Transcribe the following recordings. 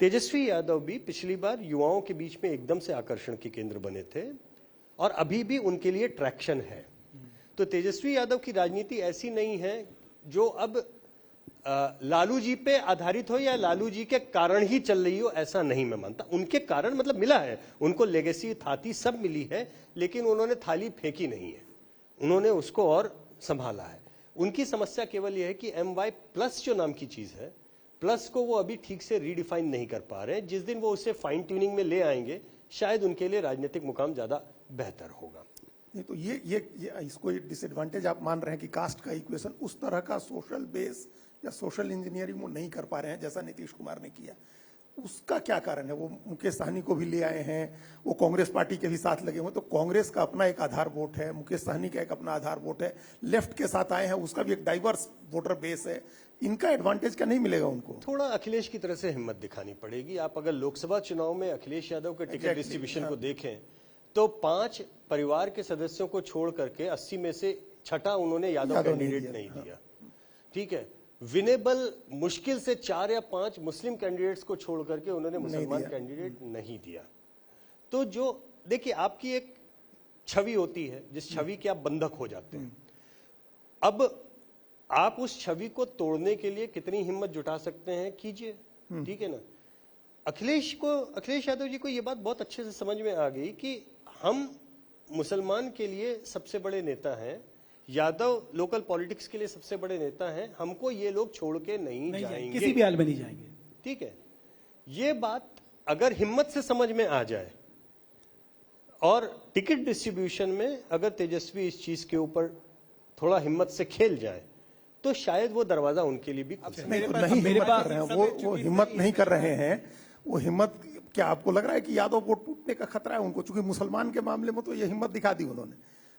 तेजस्वी यादव भी पिछली बार युवाओं के बीच में एकदम से आकर्षण के केंद्र बने थे और अभी भी उनके लिए ट्रैक्शन है। तो तेजस्वी यादव की राजनीति ऐसी नहीं है जो अब लालू जी पे आधारित हो या लालू जी के कारण ही चल रही हो, ऐसा नहीं मैं मानता। उनके कारण मतलब मिला है, उनको लेगेसी थाती सब मिली है, लेकिन उन्होंने थाली फेंकी नहीं है, उन्होंने उसको और संभाला है। उनकी समस्या केवल यह है कि MY+ जो नाम की चीज है, प्लस को वो अभी ठीक से रीडिफाइन नहीं कर पा रहे हैं। जिस दिन वो उसे फाइन ट्यूनिंग में ले आएंगे, शायद उनके लिए राजनीतिक मुकाम ज्यादा बेहतर होगा। नहीं तो ये इसको डिसएडवांटेज आप मान रहे हैं कि कास्ट का इक्वेशन उस तरह का सोशल बेस या सोशल इंजीनियरिंग वो नहीं कर पा रहे हैं जैसा नीतीश कुमार ने किया। उसका क्या कारण है? वो मुकेश सहनी को भी ले आए हैं, वो कांग्रेस पार्टी के भी साथ लगे हुए, तो कांग्रेस का अपना एक आधार वोट है, मुकेश सहनी का एक अपना आधार वोट है, लेफ्ट के साथ आए हैं, उसका भी एक डाइवर्स वोटर बेस है। इनका एडवांटेज क्या नहीं मिलेगा उनको? थोड़ा अखिलेश की तरह से हिम्मत दिखानी पड़ेगी। आप अगर लोकसभा चुनाव में अखिलेश यादव के टिकट डिस्ट्रीब्यूशन को देखें तो 5 परिवार के सदस्यों को छोड़ करके 80 में से 6ठा उन्होंने यादव कैंडिडेट नहीं दिया। ठीक है, विनेबल मुश्किल से 4 या 5 मुस्लिम कैंडिडेट्स को छोड़ करके उन्होंने मुसलमान कैंडिडेट नहीं दिया। तो जो देखिए, आपकी एक छवि होती है जिस छवि के आप बंधक हो जाते हैं। अब आप उस छवि को तोड़ने के लिए कितनी हिम्मत जुटा सकते हैं, कीजिए। ठीक है ना। अखिलेश यादव जी को यह बात बहुत अच्छे से समझ में आ गई कि हम मुसलमान के लिए सबसे बड़े नेता हैं, यादव लोकल पॉलिटिक्स के लिए सबसे बड़े नेता हैं, हमको ये लोग छोड़ के नहीं जाएंगे, किसी भी हाल में नहीं जाएंगे। ठीक है, ये बात अगर हिम्मत से समझ में आ जाए और टिकट डिस्ट्रीब्यूशन में अगर तेजस्वी इस चीज के ऊपर थोड़ा हिम्मत से खेल जाए तो शायद वो दरवाजा उनके लिए भी वो हिम्मत नहीं कर रहे हैं। वो हिम्मत क्या आपको लग रहा है कि यादव वोट टूटने का खतरा है उनको? चूंकि मुसलमान के मामले में तो ये हिम्मत दिखा दी उन्होंने।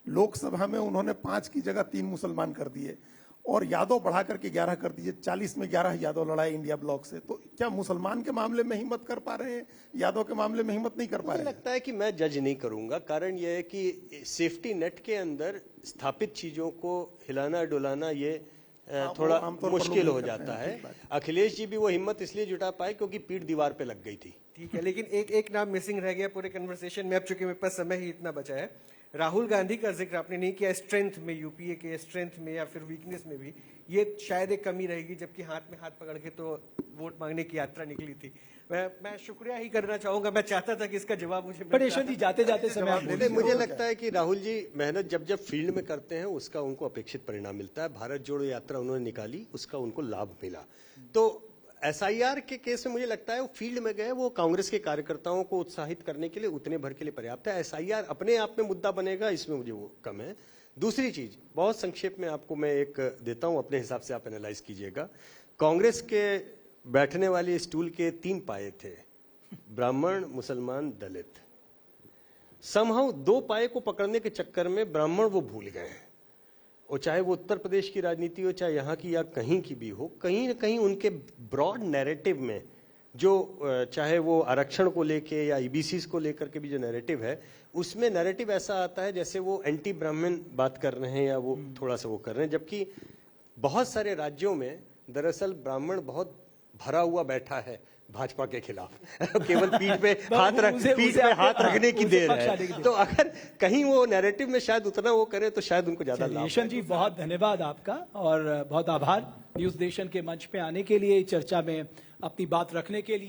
लोकसभा में उन्होंने 5 की जगह 3 मुसलमान कर दिए और यादव बढ़ा करके 11 कर दिए। 40 में 11 यादव लड़ाए इंडिया ब्लॉक से। तो क्या मुसलमान के मामले में हिम्मत कर पा रहे हैं, यादव के मामले में हिम्मत नहीं कर पा रहे हैं? मुझे लगता है कि मैं जज नहीं करूंगा। कारण यह है कि सेफ्टी नेट के अंदर स्थापित चीजों को हिलाना डुलाना ये थोड़ा मुश्किल हो जाता है। अखिलेश जी भी वो हिम्मत इसलिए जुटा पाए क्योंकि पीठ दीवार पे लग गई थी। ठीक है, लेकिन एक नाम मिसिंग रह गया पूरे कन्वर्सेशन में। अब चूंकि मेरे पास समय ही इतना बचा है, राहुल गांधी का जिक्र आपने नहीं किया। स्ट्रेंथ में, यूपीए के स्ट्रेंथ में या फिर वीकनेस में भी ये शायद एक कमी रहेगी, जबकि हाथ में हाथ पकड़ के तो वोट मांगने की यात्रा निकली थी। मैं शुक्रिया ही करना चाहूंगा। मैं चाहता था कि इसका जवाब मुझे जी जाते जाते समय मुझे लगता है कि राहुल जी मेहनत जब फील्ड में करते हैं उसका उनको अपेक्षित परिणाम मिलता है। भारत जोड़ो यात्रा उन्होंने निकाली, उसका उनको लाभ मिला। तो SIR के केस में मुझे लगता है वो फील्ड में गए, वो कांग्रेस के कार्यकर्ताओं को उत्साहित करने के लिए उतने भर के लिए पर्याप्त है। SIR अपने आप में मुद्दा बनेगा, इसमें मुझे वो कम है। दूसरी चीज बहुत संक्षेप में आपको मैं एक देता हूं, अपने हिसाब से आप एनालाइज कीजिएगा। कांग्रेस के बैठने वाले स्टूल के 3 पाए थे, ब्राह्मण, मुसलमान, दलित। समहाउ 2 पाए को पकड़ने के चक्कर में ब्राह्मण वो भूल गए, और चाहे वो उत्तर प्रदेश की राजनीति हो, चाहे यहाँ की या कहीं की भी हो, कहीं ना कहीं उनके ब्रॉड नैरेटिव में जो चाहे वो आरक्षण को लेके या EBCs को लेकर के भी जो नैरेटिव है, उसमें नैरेटिव ऐसा आता है जैसे वो एंटी ब्राह्मण बात कर रहे हैं या वो थोड़ा सा वो कर रहे हैं। जबकि बहुत सारे राज्यों में दरअसल ब्राह्मण बहुत भरा हुआ बैठा है भाजपा के खिलाफ केवल पीठ पे हाथ रखने की देर है। तो अगर कहीं वो नैरेटिव में शायद उतना वो करे तो शायद उनको ज्यादा लाभ। नेशन जी बहुत धन्यवाद आपका और बहुत आभार न्यूज़ नेशन के मंच पे आने के लिए, चर्चा में अपनी बात रखने के लिए।